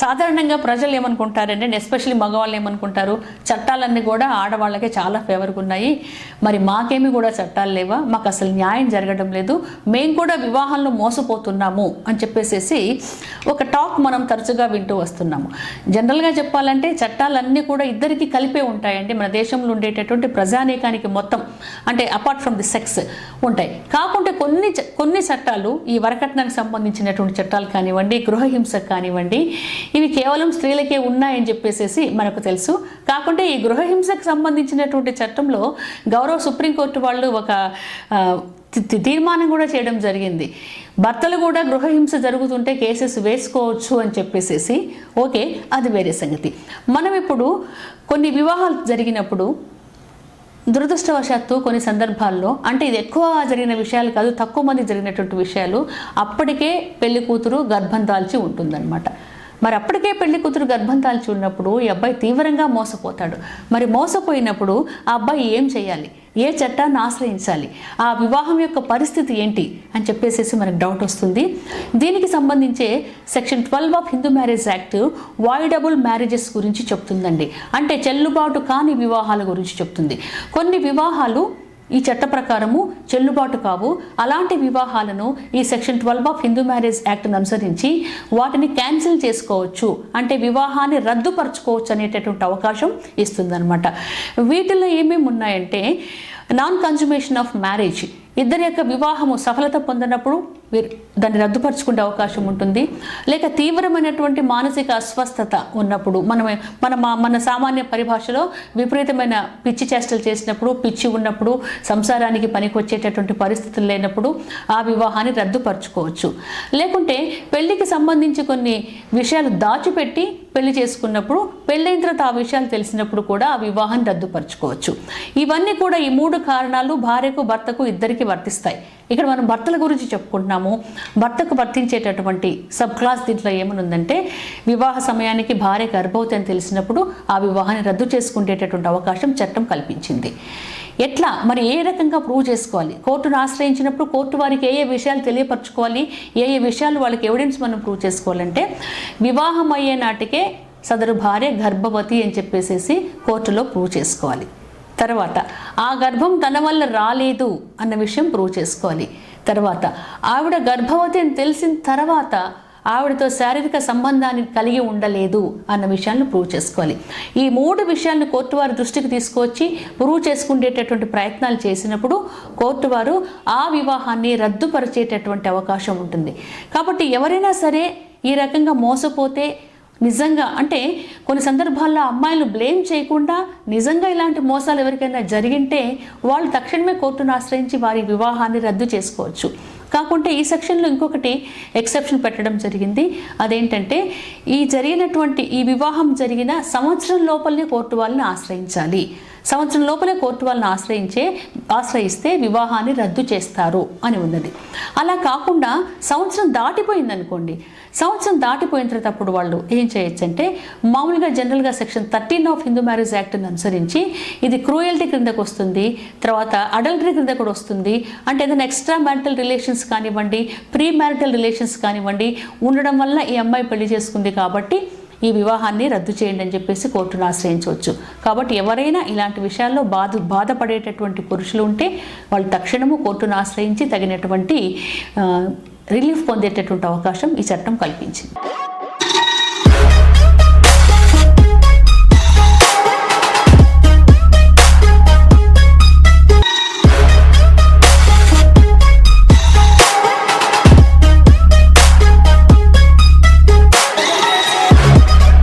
సాధారణంగా ప్రజలు ఏమనుకుంటారంటే, ఎస్పెషల్లీ మగవాళ్ళు ఏమనుకుంటారు, చట్టాలన్నీ కూడా ఆడవాళ్ళకే చాలా ఫేవర్గా ఉన్నాయి, మరి మాకేమీ కూడా చట్టాలు లేవా, మాకు అసలు న్యాయం జరగడం లేదు, మేము కూడా వివాహంలో మోసపోతున్నాము అని చెప్పేసి ఒక టాక్ మనం తరచుగా వింటూ వస్తున్నాము. జనరల్గా చెప్పాలంటే చట్టాలన్నీ కూడా ఇద్దరికి కలిపే ఉంటాయండి. మన దేశంలో ఉండేటటువంటి ప్రజానీకానికి మొత్తం, అంటే అపార్ట్ ఫ్రమ్ ది సెక్స్ ఉంటాయి. కాకుంటే కొన్ని చట్టాలు, ఈ వరకట్నానికి సంబంధించినటువంటి చట్టాలు కానివ్వండి, గృహహింసకు కానివ్వండి, ఇవి కేవలం స్త్రీలకే ఉన్నాయని చెప్పేసి మనకు తెలుసు. కాకుంటే ఈ గృహహింసకు సంబంధించినటువంటి చట్టంలో గౌరవ సుప్రీంకోర్టు వాళ్ళు ఒక తీర్మానం కూడా చేయడం జరిగింది. భర్తలు కూడా గృహహింస జరుగుతుంటే కేసెస్ వేసుకోవచ్చు అని చెప్పేసి. ఓకే, అది వేరే సంగతి. మనం ఇప్పుడు కొన్ని వివాహాలు జరిగినప్పుడు దురదృష్టవశాత్తు కొన్ని సందర్భాల్లో, అంటే ఇది ఎక్కువ జరిగిన విషయాలు కాదు, తక్కువ మంది జరిగినటువంటి విషయాలు, అప్పటికే పెళ్లి కూతురు గర్భం దాల్చి ఉంటుందన్నమాట. మరి అప్పటికే పెళ్లి కూతురు గర్భం దాల్చి ఉన్నప్పుడు ఈ అబ్బాయి తీవ్రంగా మోసపోతాడు. మరి మోసపోయినప్పుడు ఆ అబ్బాయి ఏం చేయాలి, ఏ చట్టాన్ని ఆశ్రయించాలి, ఆ వివాహం యొక్క పరిస్థితి ఏంటి అని చెప్పేసి మనకు డౌట్ వస్తుంది. దీనికి సంబంధించే section 12 of Hindu marriage act voidable marriages గురించి చెప్తుందండి. అంటే చెల్లుబాటు కాని వివాహాల గురించి చెప్తుంది. కొన్ని వివాహాలు ఈ చట్ట ప్రకారము చెల్లుబాటు కావు. అలాంటి వివాహాలను ఈ సెక్షన్ 12 ఆఫ్ హిందూ మ్యారేజ్ యాక్ట్ను అనుసరించి వాటిని క్యాన్సిల్ చేసుకోవచ్చు, అంటే వివాహాన్ని రద్దుపరచుకోవచ్చు అనేటటువంటి అవకాశం ఇస్తుందన్నమాట. వీటిల్లో ఏమేమి ఉన్నాయంటే, నాన్ కన్సుమేషన్ ఆఫ్ మ్యారేజ్, ఇద్దరి యొక్క వివాహము సఫలత పొందినప్పుడు దాన్ని రద్దుపరుచుకునే అవకాశం ఉంటుంది. లేక తీవ్రమైనటువంటి మానసిక అస్వస్థత ఉన్నప్పుడు, మన సామాన్య పరిభాషలో విపరీతమైన పిచ్చి చేష్టలు చేసినప్పుడు, పిచ్చి ఉన్నప్పుడు, సంసారానికి పనికి వచ్చేటటువంటి పరిస్థితులు లేనప్పుడు ఆ వివాహాన్ని రద్దుపరుచుకోవచ్చు. లేకుంటే పెళ్లికి సంబంధించి కొన్ని విషయాలు దాచిపెట్టి పెళ్లి చేసుకున్నప్పుడు, పెళ్ళైన తర్వాత ఆ విషయాలు తెలిసినప్పుడు కూడా ఆ వివాహాన్ని రద్దుపరుచుకోవచ్చు. ఇవన్నీ కూడా, ఈ 3 కారణాలు భార్యకు భర్తకు ఇద్దరికి వర్తిస్తాయి. ఇక్కడ మనం భర్తల గురించి చెప్పుకుంటున్నాము. భర్తకు వర్తించేటటువంటి సబ్ క్లాస్ దీంట్లో ఏమనుందంటే, వివాహ సమయానికి భార్య గర్భవతి అని తెలిసినప్పుడు ఆ వివాహాన్ని రద్దు చేసుకునేటటువంటి అవకాశం చట్టం కల్పించింది. ఎట్లా మరి, ఏ రకంగా ప్రూవ్ చేసుకోవాలి, కోర్టును ఆశ్రయించినప్పుడు కోర్టు వారికి ఏ విషయాలు తెలియపరచుకోవాలి, ఏ విషయాలు వాళ్ళకి ఎవిడెన్స్ మనం ప్రూవ్ చేసుకోవాలంటే, వివాహం అయ్యే నాటికే సదరు భార్య గర్భవతి అని చెప్పేసి కోర్టులో ప్రూవ్ చేసుకోవాలి. తర్వాత ఆ గర్భం తన వల్ల రాలేదు అన్న విషయం ప్రూవ్ చేసుకోవాలి. తర్వాత ఆవిడ గర్భవతి అని తెలిసిన తర్వాత ఆవిడతో శారీరక సంబంధాన్ని కలిగి ఉండలేదు అన్న విషయాన్ని ప్రూవ్ చేసుకోవాలి. ఈ 3 విషయాలను కోర్టు వారి దృష్టికి తీసుకొచ్చి ప్రూవ్ చేసుకునేటటువంటి ప్రయత్నాలు చేసినప్పుడు కోర్టు వారు ఆ వివాహాన్ని రద్దుపరిచేటటువంటి అవకాశం ఉంటుంది. కాబట్టి ఎవరైనా సరే ఈ రకంగా మోసపోతే, నిజంగా అంటే కొన్ని సందర్భాల్లో అమ్మాయిలు బ్లేమ్ చేయకుండా నిజంగా ఇలాంటి మోసాలు ఎవరికైనా జరిగింటే వాళ్ళు తక్షణమే కోర్టును ఆశ్రయించి వారి వివాహాన్ని రద్దు చేసుకోవచ్చు. కాకుంటే ఈ సెక్షన్లో ఇంకొకటి ఎక్సెప్షన్ పెట్టడం జరిగింది. అదేంటంటే, ఈ వివాహం జరిగిన సంవత్సరం లోపలనే కోర్టు వాళ్ళని ఆశ్రయించాలి. సంవత్సరం లోపలే కోర్టు వాళ్ళని ఆశ్రయిస్తే వివాహాన్ని రద్దు చేస్తారు అని ఉన్నది. అలా కాకుండా సంవత్సరం దాటిపోయిందనుకోండి, సంవత్సరం దాటిపోయిన తర్వాత అప్పుడు వాళ్ళు ఏం చేయొచ్చు అంటే, మామూలుగా జనరల్గా సెక్షన్ 13 ఆఫ్ హిందూ మ్యారేజ్ యాక్ట్ని అనుసరించి ఇది క్రూయల్టీ క్రిందకు వస్తుంది, తర్వాత అడల్టరీ క్రింద కూడా వస్తుంది. అంటే ఏదైనా ఎక్స్ట్రా మ్యారిటల్ రిలేషన్స్ కానివ్వండి, ప్రీ మ్యారిటల్ రిలేషన్స్ కానివ్వండి ఉండడం వల్ల ఈ అమ్మాయి పెళ్లి చేసుకుంది కాబట్టి ఈ వివాహాన్ని రద్దు చేయండి అని చెప్పేసి కోర్టును ఆశ్రయించవచ్చు. కాబట్టి ఎవరైనా ఇలాంటి విషయాల్లో బాధపడేటటువంటి పురుషులు ఉంటే వాళ్ళు తక్షణము కోర్టును ఆశ్రయించి తగినటువంటి రిలీఫ్ పొందేటటువంటి అవకాశం ఈ చట్టం కల్పించింది.